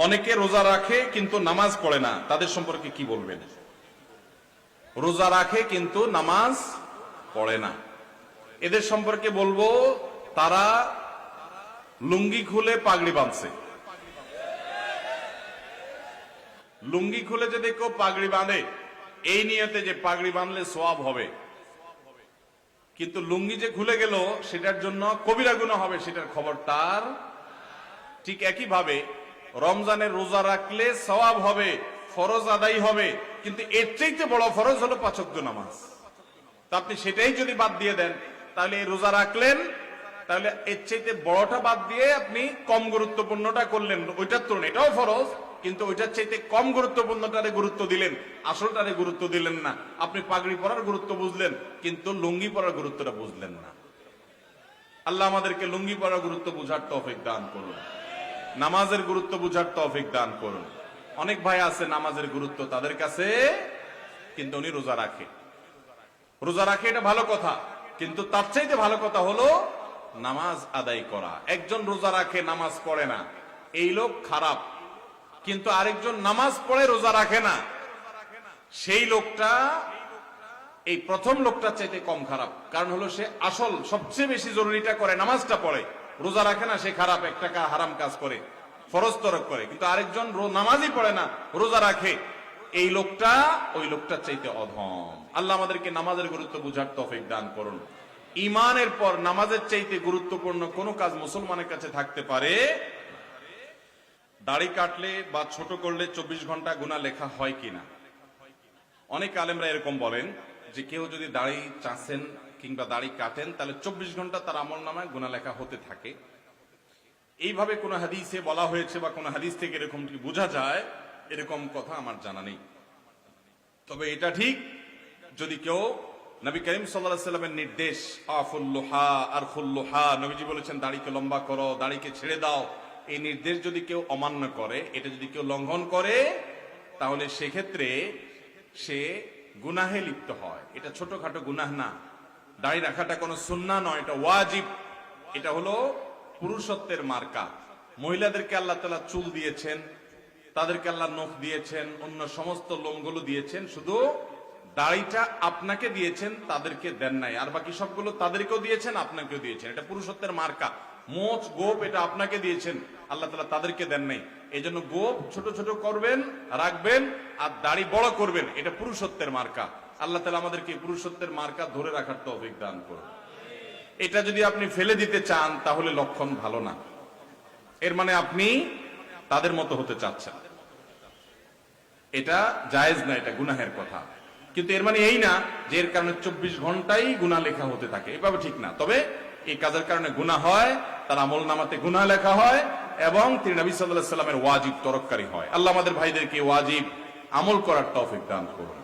অনেকে রোজা রাখে কিন্তু নামাজ পড়ে না, তাদের সম্পর্কে কি বলবেন? রোজা রাখে কিন্তু নামাজ পড়ে না, এদের সম্পর্কে বলবো তারা লুঙ্গি খুলে পাগড়ি বাঁধছে। লুঙ্গি খুলে যদি কেউ পাগড়ি বাঁধে এই নিয়তে যে পাগড়ি বাঁধলে সওয়াব হবে, কিন্তু লুঙ্গি যে খুলে গেল সেটার জন্য কবিরা গুনাহ হবে, সেটার খবর তার। ঠিক একইভাবে রমজানের রোজা রাখলে সওয়াব হবে, ফরজ আদায় হবে, কিন্তু এর চাইতে বড় ফরজ হলো 5 ওয়াক্ত নামাজ। তা আপনি সেটাই যদি বাদ দিয়ে দেন তাহলে এই রোজা রাখলেন, তাহলে এর চাইতে বড়টা বাদ দিয়ে আপনি কম গুরুত্বপূর্ণটা করলেন। ওইটার তুলনায় এটাও ফরজ, কিন্তু ওইটার চাইতে কম গুরুত্বপূর্ণটারে গুরুত্ব দিলেন, আসলটারে গুরুত্ব দিলেন না। আপনি পাগড়ি পরার গুরুত্ব বুঝলেন কিন্তু লুঙ্গি পরার গুরুত্বটা বুঝলেন না। আল্লাহ আমাদেরকে লুঙ্গি পরার গুরুত্ব বুঝার তৌফিক দান করুন, নামাজের গুরুত্ব বুঝার তৌফিক দান করুন। অনেক ভাই আছে নামাজের গুরুত্ব তাদের কাছে, কিন্তু উনি রোজা রাখে। রোজা রাখে এটা ভালো কথা, কিন্তু তার চাইতে ভালো কথা হলো নামাজ আদায় করা। একজন রোজা রাখে নামাজ পড়ে না, এই লোক খারাপ। কিন্তু আরেকজন নামাজ পড়ে রোজা রাখে না, সেই লোকটা এই প্রথম লোকটার চাইতে কম খারাপ। কারণ হলো সে আসল সবচেয়ে বেশি জরুরিটা করে, নামাজটা পড়ে, রোজা রাখে না, সে খারাপ, একটা হারাম কাজ করে, ফরজ তরক করে। কিন্তু আরেকজন নামাজই পড়ে না, রোজা রাখে, এই লোকটা ওই লোকটার চাইতে অধম। আল্লাহ আমাদেরকে নামাজের গুরুত্ব বুঝার তৌফিক দান করুন। ঈমানের পর নামাজের চাইতে গুরুত্বপূর্ণ কোন কাজ মুসলমানের কাছে থাকতে পারে? দাড়ি কাটলে বা ছোট করলে 24 ঘন্টা গুনাহ লেখা হয় কিনা? অনেক আলেমরা এরকম বলেন যে কেউ যদি দাড়ি চাচ্ছেন কিংবা দাড়ি কাটেন তাহলে 24 ঘন্টা তার আমলনামায় গুনাহ লেখা হতে থাকে। এইভাবে কোন হাদিসে বলা হয়েছে বা কোন হাদিস থেকে এরকম কি বোঝা যায়, এরকম কথা আমার জানা নেই। তবে এটা ঠিক, যদি কেউ নবী করিম সাল্লাল্লাহু আলাইহি ওয়াসাল্লামের নির্দেশ আফুল্লুহা আরফুল্লুহা, নবীজি বলেছেন দাড়িকে লম্বা করো, দাড়িকে ছেড়ে দাও, এই নির্দেশ যদি কেউ অমান্য করে, এটা যদি কেউ লঙ্ঘন করে, তাহলে সেক্ষেত্রে সে গুনাহে লিপ্ত হয়। এটা ছোটখাটো গুনাহ না, দাড়ি রাখাটা কোনো সুন্নাহ নয়, এটা ওয়াজিব। এটা হলো পুরুষত্বের মার্কা। মহিলাদেরকে আল্লাহ তাআলা চুল দিয়েছেন, তাদেরকে আল্লাহ নখ দিয়েছেন, অন্য সমস্ত লোমগুলো দিয়েছেন, শুধু দাড়িটা আপনাকে দিয়েছেন, তাদেরকে দেন নাই। আর বাকি সবগুলো তাদেরকেও দিয়েছেন, আপনাকেও দিয়েছেন। এটা পুরুষত্বের মার্কা। মোচ গোপ এটা আপনাকে দিয়েছেন, আল্লাহ তাআলা তাদেরকে দেন নাই। এই জন্য গোপ ছোট ছোট করবেন, রাখবেন, আর দাড়ি বড় করবেন, এটা পুরুষত্বের মার্কা। আল্লাহ তাআলা আমাদেরকে পুরুষত্বের মার্কা ধরে রাখার তৌফিক দান করুন। এটা যদি আপনি ফেলে দিতে চান তাহলে লক্ষণ ভালো না, এর মানে আপনি তাদের মতো হতে চাচ্ছেন, এটা জায়েজ না, এটা গুনাহের কথা। কিন্তু এর মানে এই না যে এর কারণে 24 ঘন্টাই গুনাহ লেখা হতে থাকে, এভাবে ঠিক না। তবে এই কাজের কারণে গুনাহ হয়, তার আমল নামাতে গুনাহ লেখা হয়, এবং তিনি নবী সাল্লাল্লাহু আলাইহি ওয়াসাল্লামের ওয়াজিব তরককারী হয়। আল্লাহ আমাদের ভাইদেরকে ওয়াজিব আমল করার তৌফিক দান করুন।